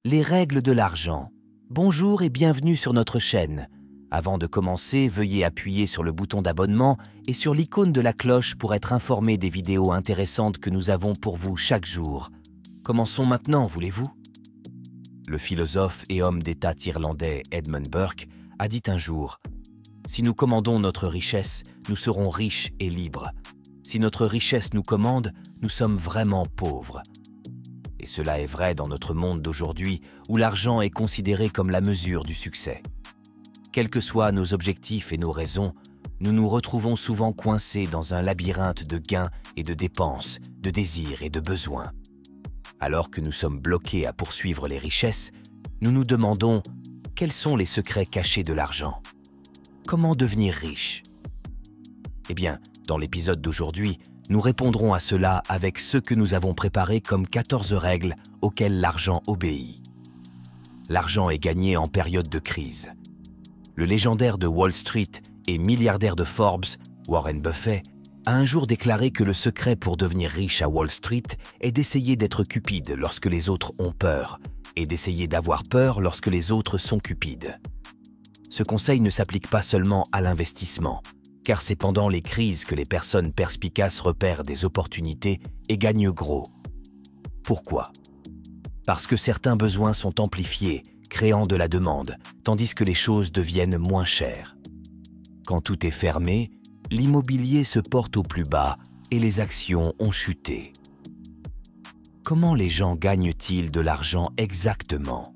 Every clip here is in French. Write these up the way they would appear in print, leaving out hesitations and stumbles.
Les règles de l'argent. Bonjour et bienvenue sur notre chaîne. Avant de commencer, veuillez appuyer sur le bouton d'abonnement et sur l'icône de la cloche pour être informé des vidéos intéressantes que nous avons pour vous chaque jour. Commençons maintenant, voulez-vous? Le philosophe et homme d'État irlandais Edmund Burke a dit un jour « Si nous commandons notre richesse, nous serons riches et libres. Si notre richesse nous commande, nous sommes vraiment pauvres. » Et cela est vrai dans notre monde d'aujourd'hui où l'argent est considéré comme la mesure du succès. Quels que soient nos objectifs et nos raisons, nous nous retrouvons souvent coincés dans un labyrinthe de gains et de dépenses, de désirs et de besoins. Alors que nous sommes bloqués à poursuivre les richesses, nous nous demandons quels sont les secrets cachés de l'argent? Comment devenir riche? Eh bien, dans l'épisode d'aujourd'hui, nous répondrons à cela avec ce que nous avons préparé comme 14 règles auxquelles l'argent obéit. L'argent est gagné en période de crise. Le légendaire de Wall Street et milliardaire de Forbes, Warren Buffett, a un jour déclaré que le secret pour devenir riche à Wall Street est d'essayer d'être cupide lorsque les autres ont peur et d'essayer d'avoir peur lorsque les autres sont cupides. Ce conseil ne s'applique pas seulement à l'investissement, car c'est pendant les crises que les personnes perspicaces repèrent des opportunités et gagnent gros. Pourquoi? Parce que certains besoins sont amplifiés, créant de la demande, tandis que les choses deviennent moins chères. Quand tout est fermé, l'immobilier se porte au plus bas et les actions ont chuté. Comment les gens gagnent-ils de l'argent exactement?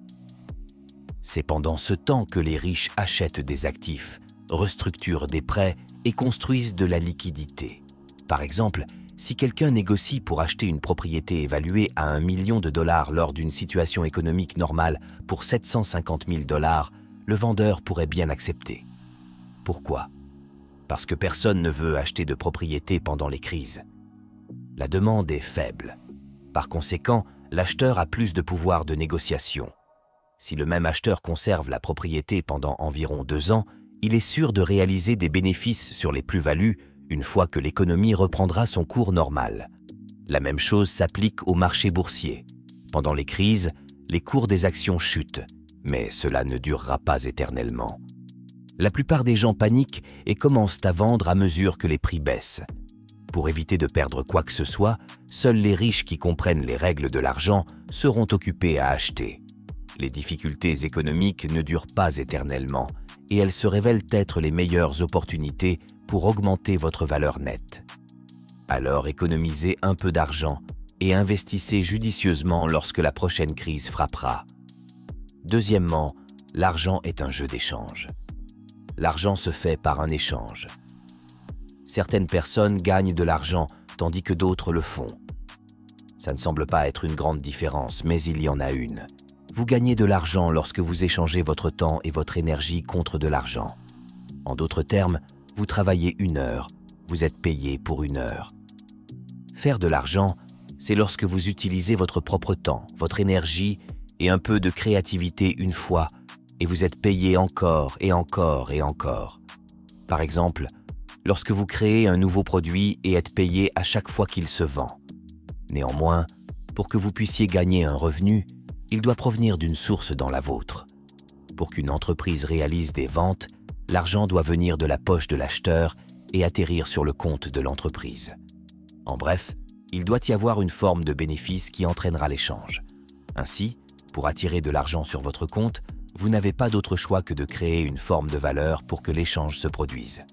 C'est pendant ce temps que les riches achètent des actifs, restructurent des prêts et construisent de la liquidité. Par exemple, si quelqu'un négocie pour acheter une propriété évaluée à $1 million lors d'une situation économique normale pour $750 000, le vendeur pourrait bien accepter. Pourquoi? Parce que personne ne veut acheter de propriété pendant les crises. La demande est faible. Par conséquent, l'acheteur a plus de pouvoir de négociation. Si le même acheteur conserve la propriété pendant environ 2 ans, il est sûr de réaliser des bénéfices sur les plus-values une fois que l'économie reprendra son cours normal. La même chose s'applique au marché boursier. Pendant les crises, les cours des actions chutent, mais cela ne durera pas éternellement. La plupart des gens paniquent et commencent à vendre à mesure que les prix baissent. Pour éviter de perdre quoi que ce soit, seuls les riches qui comprennent les règles de l'argent seront occupés à acheter. Les difficultés économiques ne durent pas éternellement et elles se révèlent être les meilleures opportunités pour augmenter votre valeur nette. Alors économisez un peu d'argent et investissez judicieusement lorsque la prochaine crise frappera. Deuxièmement, l'argent est un jeu d'échange. L'argent se fait par un échange. Certaines personnes gagnent de l'argent tandis que d'autres le font. Ça ne semble pas être une grande différence, mais il y en a une. Vous gagnez de l'argent lorsque vous échangez votre temps et votre énergie contre de l'argent. En d'autres termes, vous travaillez 1 heure, vous êtes payé pour 1 heure. Faire de l'argent, c'est lorsque vous utilisez votre propre temps, votre énergie et un peu de créativité une fois, et vous êtes payé encore et encore et encore. Par exemple, lorsque vous créez un nouveau produit et êtes payé à chaque fois qu'il se vend. Néanmoins, pour que vous puissiez gagner un revenu, il doit provenir d'une source dans la vôtre. Pour qu'une entreprise réalise des ventes, l'argent doit venir de la poche de l'acheteur et atterrir sur le compte de l'entreprise. En bref, il doit y avoir une forme de bénéfice qui entraînera l'échange. Ainsi, pour attirer de l'argent sur votre compte, vous n'avez pas d'autre choix que de créer une forme de valeur pour que l'échange se produise.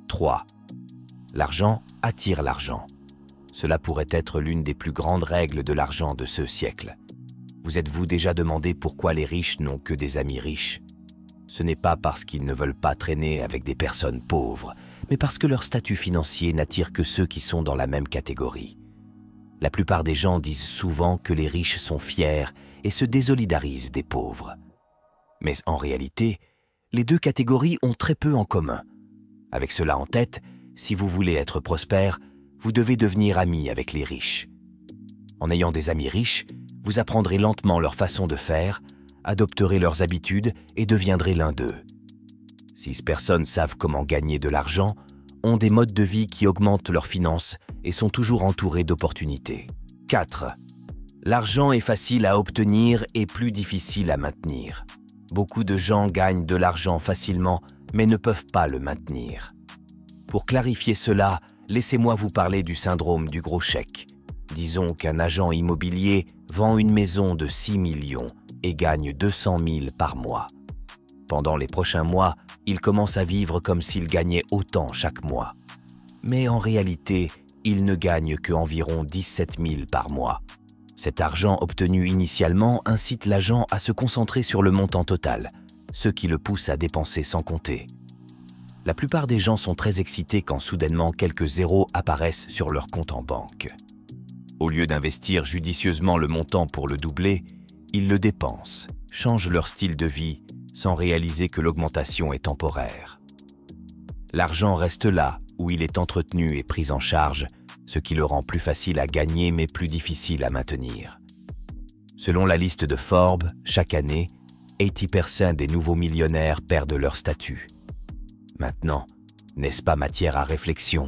3. L'argent attire l'argent. Cela pourrait être l'une des plus grandes règles de l'argent de ce siècle. Vous êtes-vous déjà demandé pourquoi les riches n'ont que des amis riches? Ce n'est pas parce qu'ils ne veulent pas traîner avec des personnes pauvres, mais parce que leur statut financier n'attire que ceux qui sont dans la même catégorie. La plupart des gens disent souvent que les riches sont fiers et se désolidarisent des pauvres. Mais en réalité, les deux catégories ont très peu en commun. Avec cela en tête, si vous voulez être prospère, vous devez devenir ami avec les riches. En ayant des amis riches, vous apprendrez lentement leur façon de faire, adopterez leurs habitudes et deviendrez l'un d'eux. 6 personnes savent comment gagner de l'argent, ont des modes de vie qui augmentent leurs finances et sont toujours entourées d'opportunités. 4. L'argent est facile à obtenir et plus difficile à maintenir. Beaucoup de gens gagnent de l'argent facilement, mais ne peuvent pas le maintenir. Pour clarifier cela, laissez-moi vous parler du syndrome du gros chèque. Disons qu'un agent immobilier vend une maison de 6 millions et gagne 200 000 par mois. Pendant les prochains mois, il commence à vivre comme s'il gagnait autant chaque mois. Mais en réalité, il ne gagne qu'environ 17 000 par mois. Cet argent obtenu initialement incite l'agent à se concentrer sur le montant total, ce qui le pousse à dépenser sans compter. La plupart des gens sont très excités quand soudainement quelques zéros apparaissent sur leur compte en banque. Au lieu d'investir judicieusement le montant pour le doubler, ils le dépensent, changent leur style de vie, sans réaliser que l'augmentation est temporaire. L'argent reste là, où il est entretenu et pris en charge, ce qui le rend plus facile à gagner mais plus difficile à maintenir. Selon la liste de Forbes, chaque année, 80% des nouveaux millionnaires perdent leur statut. Maintenant, n'est-ce pas matière à réflexion?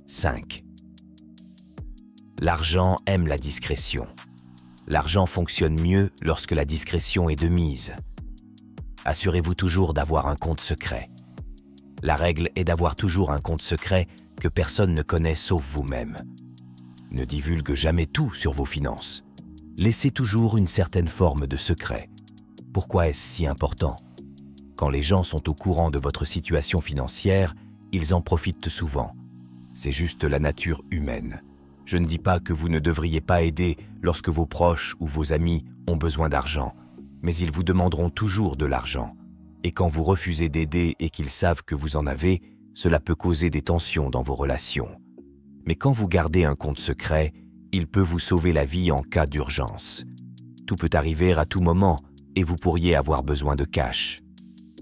5. L'argent aime la discrétion. L'argent fonctionne mieux lorsque la discrétion est de mise. Assurez-vous toujours d'avoir un compte secret. La règle est d'avoir toujours un compte secret que personne ne connaît sauf vous-même. Ne divulgue jamais tout sur vos finances. Laissez toujours une certaine forme de secret. Pourquoi est-ce si important? Quand les gens sont au courant de votre situation financière, ils en profitent souvent. C'est juste la nature humaine. Je ne dis pas que vous ne devriez pas aider lorsque vos proches ou vos amis ont besoin d'argent, mais ils vous demanderont toujours de l'argent. Et quand vous refusez d'aider et qu'ils savent que vous en avez, cela peut causer des tensions dans vos relations. Mais quand vous gardez un compte secret, il peut vous sauver la vie en cas d'urgence. Tout peut arriver à tout moment et vous pourriez avoir besoin de cash.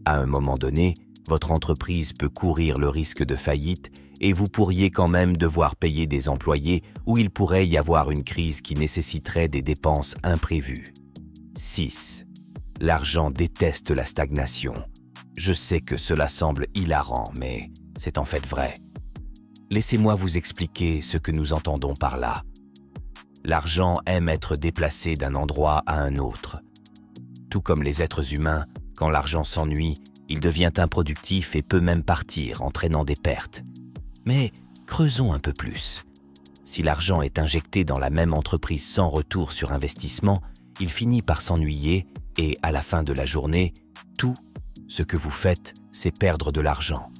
À un moment donné, votre entreprise peut courir le risque de faillite et vous pourriez quand même devoir payer des employés ou il pourrait y avoir une crise qui nécessiterait des dépenses imprévues. 6. L'argent déteste la stagnation. Je sais que cela semble hilarant, mais c'est en fait vrai. Laissez-moi vous expliquer ce que nous entendons par là. L'argent aime être déplacé d'un endroit à un autre. Tout comme les êtres humains, quand l'argent s'ennuie, il devient improductif et peut même partir, entraînant des pertes. Mais creusons un peu plus. Si l'argent est injecté dans la même entreprise sans retour sur investissement, il finit par s'ennuyer et, à la fin de la journée, tout ce que vous faites, c'est perdre de l'argent.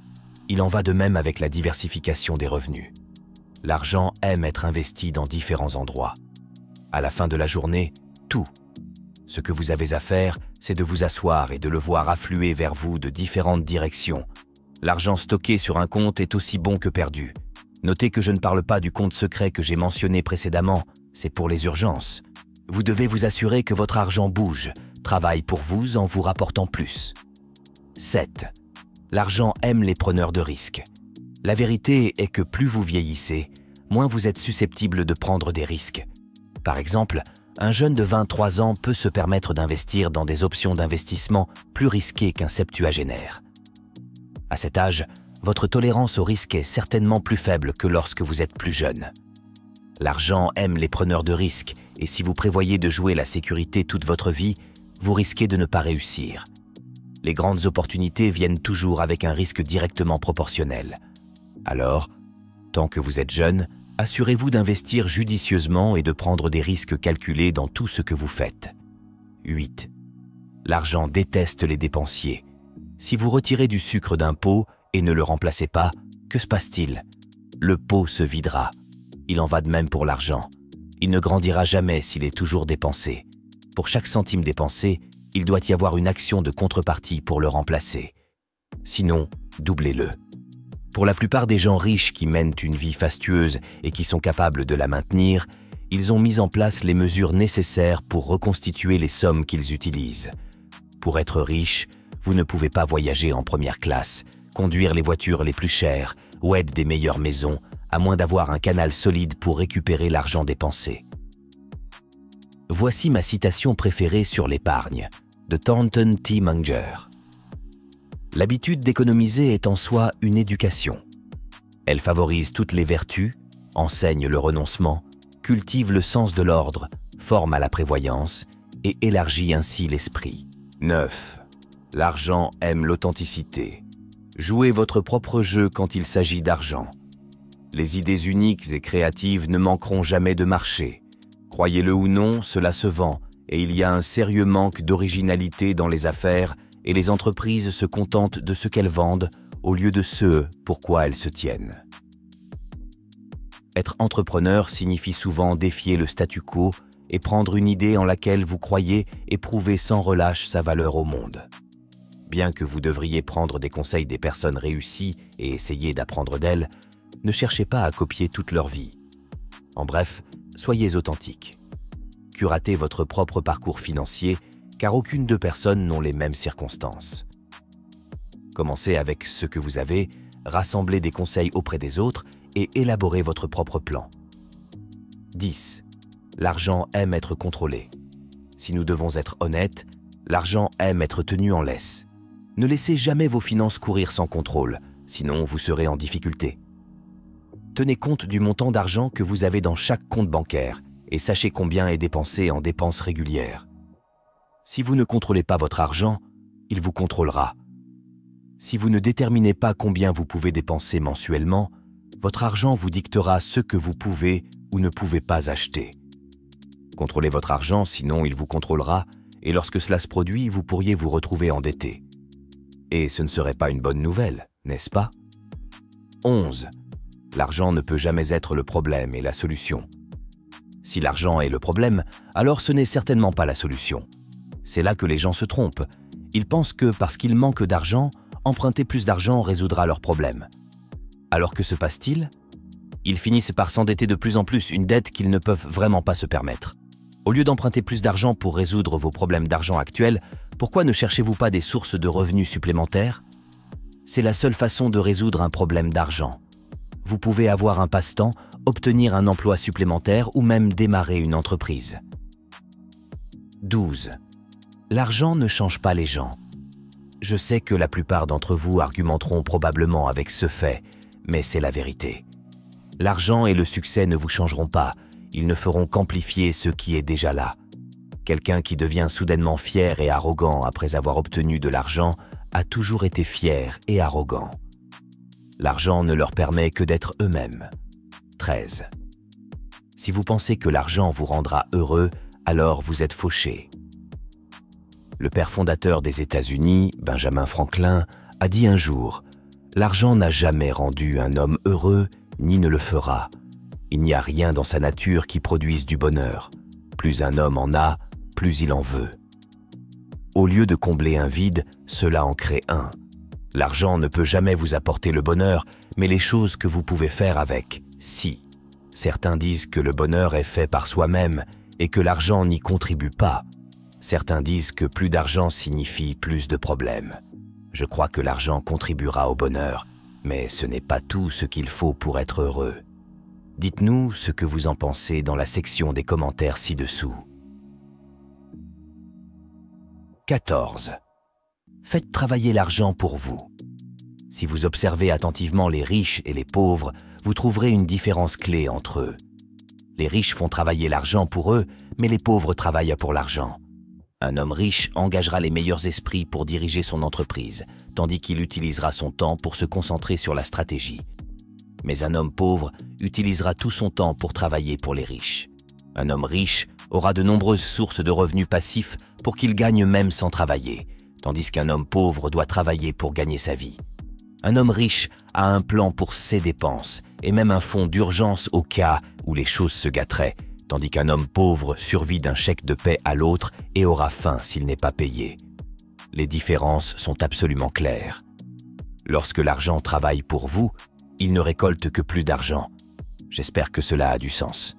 Il en va de même avec la diversification des revenus. L'argent aime être investi dans différents endroits. À la fin de la journée, tout. Ce que vous avez à faire, c'est de vous asseoir et de le voir affluer vers vous de différentes directions. L'argent stocké sur un compte est aussi bon que perdu. Notez que je ne parle pas du compte secret que j'ai mentionné précédemment, c'est pour les urgences. Vous devez vous assurer que votre argent bouge, travaille pour vous en vous rapportant plus. 7. L'argent aime les preneurs de risques. La vérité est que plus vous vieillissez, moins vous êtes susceptible de prendre des risques. Par exemple, un jeune de 23 ans peut se permettre d'investir dans des options d'investissement plus risquées qu'un septuagénaire. À cet âge, votre tolérance au risque est certainement plus faible que lorsque vous êtes plus jeune. L'argent aime les preneurs de risques et si vous prévoyez de jouer la sécurité toute votre vie, vous risquez de ne pas réussir. Les grandes opportunités viennent toujours avec un risque directement proportionnel. Alors, tant que vous êtes jeune, assurez-vous d'investir judicieusement et de prendre des risques calculés dans tout ce que vous faites. 8. L'argent déteste les dépensiers. Si vous retirez du sucre d'un pot et ne le remplacez pas, que se passe-t-il? Le pot se videra. Il en va de même pour l'argent. Il ne grandira jamais s'il est toujours dépensé. Pour chaque centime dépensé, il doit y avoir une action de contrepartie pour le remplacer. Sinon, doublez-le. Pour la plupart des gens riches qui mènent une vie fastueuse et qui sont capables de la maintenir, ils ont mis en place les mesures nécessaires pour reconstituer les sommes qu'ils utilisent. Pour être riche, vous ne pouvez pas voyager en première classe, conduire les voitures les plus chères ou être des meilleures maisons, à moins d'avoir un canal solide pour récupérer l'argent dépensé. Voici ma citation préférée sur l'épargne, de Thornton T. Munger. L'habitude d'économiser est en soi une éducation. Elle favorise toutes les vertus, enseigne le renoncement, cultive le sens de l'ordre, forme à la prévoyance et élargit ainsi l'esprit. 9. L'argent aime l'authenticité. Jouez votre propre jeu quand il s'agit d'argent. Les idées uniques et créatives ne manqueront jamais de marché. Croyez-le ou non, cela se vend et il y a un sérieux manque d'originalité dans les affaires et les entreprises se contentent de ce qu'elles vendent au lieu de ce pourquoi elles se tiennent. Être entrepreneur signifie souvent défier le statu quo et prendre une idée en laquelle vous croyez et prouver sans relâche sa valeur au monde. Bien que vous devriez prendre des conseils des personnes réussies et essayer d'apprendre d'elles, ne cherchez pas à copier toute leur vie. En bref, soyez authentique. Curatez votre propre parcours financier, car aucune deux personnes n'ont les mêmes circonstances. Commencez avec ce que vous avez, rassemblez des conseils auprès des autres et élaborez votre propre plan. 10. L'argent aime être contrôlé. Si nous devons être honnêtes, l'argent aime être tenu en laisse. Ne laissez jamais vos finances courir sans contrôle, sinon vous serez en difficulté. Tenez compte du montant d'argent que vous avez dans chaque compte bancaire et sachez combien est dépensé en dépenses régulières. Si vous ne contrôlez pas votre argent, il vous contrôlera. Si vous ne déterminez pas combien vous pouvez dépenser mensuellement, votre argent vous dictera ce que vous pouvez ou ne pouvez pas acheter. Contrôlez votre argent, sinon il vous contrôlera, et lorsque cela se produit, vous pourriez vous retrouver endetté. Et ce ne serait pas une bonne nouvelle, n'est-ce pas? 11. L'argent ne peut jamais être le problème et la solution. Si l'argent est le problème, alors ce n'est certainement pas la solution. C'est là que les gens se trompent. Ils pensent que parce qu'ils manquent d'argent, emprunter plus d'argent résoudra leurs problèmes. Alors que se passe-t-il? Ils finissent par s'endetter de plus en plus, une dette qu'ils ne peuvent vraiment pas se permettre. Au lieu d'emprunter plus d'argent pour résoudre vos problèmes d'argent actuels, pourquoi ne cherchez-vous pas des sources de revenus supplémentaires? C'est la seule façon de résoudre un problème d'argent. Vous pouvez avoir un passe-temps, obtenir un emploi supplémentaire ou même démarrer une entreprise. 12. L'argent ne change pas les gens. Je sais que la plupart d'entre vous argumenteront probablement avec ce fait, mais c'est la vérité. L'argent et le succès ne vous changeront pas, ils ne feront qu'amplifier ce qui est déjà là. Quelqu'un qui devient soudainement fier et arrogant après avoir obtenu de l'argent a toujours été fier et arrogant. L'argent ne leur permet que d'être eux-mêmes. 13. Si vous pensez que l'argent vous rendra heureux, alors vous êtes fauché. Le père fondateur des États-Unis, Benjamin Franklin, a dit un jour « L'argent n'a jamais rendu un homme heureux, ni ne le fera. Il n'y a rien dans sa nature qui produise du bonheur. Plus un homme en a, plus il en veut. Au lieu de combler un vide, cela en crée un. L'argent ne peut jamais vous apporter le bonheur, mais les choses que vous pouvez faire avec, si. Certains disent que le bonheur est fait par soi-même et que l'argent n'y contribue pas. Certains disent que plus d'argent signifie plus de problèmes. Je crois que l'argent contribuera au bonheur, mais ce n'est pas tout ce qu'il faut pour être heureux. Dites-nous ce que vous en pensez dans la section des commentaires ci-dessous. 14. Faites travailler l'argent pour vous. Si vous observez attentivement les riches et les pauvres, vous trouverez une différence clé entre eux. Les riches font travailler l'argent pour eux, mais les pauvres travaillent pour l'argent. Un homme riche engagera les meilleurs esprits pour diriger son entreprise, tandis qu'il utilisera son temps pour se concentrer sur la stratégie. Mais un homme pauvre utilisera tout son temps pour travailler pour les riches. Un homme riche aura de nombreuses sources de revenus passifs pour qu'il gagne même sans travailler, tandis qu'un homme pauvre doit travailler pour gagner sa vie. Un homme riche a un plan pour ses dépenses et même un fonds d'urgence au cas où les choses se gâteraient, tandis qu'un homme pauvre survit d'un chèque de paie à l'autre et aura faim s'il n'est pas payé. Les différences sont absolument claires. Lorsque l'argent travaille pour vous, il ne récolte que plus d'argent. J'espère que cela a du sens.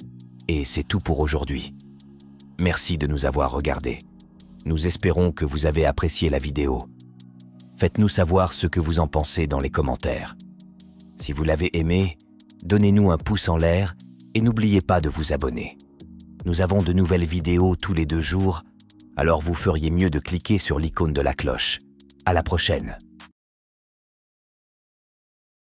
Et c'est tout pour aujourd'hui. Merci de nous avoir regardés. Nous espérons que vous avez apprécié la vidéo. Faites-nous savoir ce que vous en pensez dans les commentaires. Si vous l'avez aimé, donnez-nous un pouce en l'air et n'oubliez pas de vous abonner. Nous avons de nouvelles vidéos tous les 2 jours, alors vous feriez mieux de cliquer sur l'icône de la cloche. À la prochaine!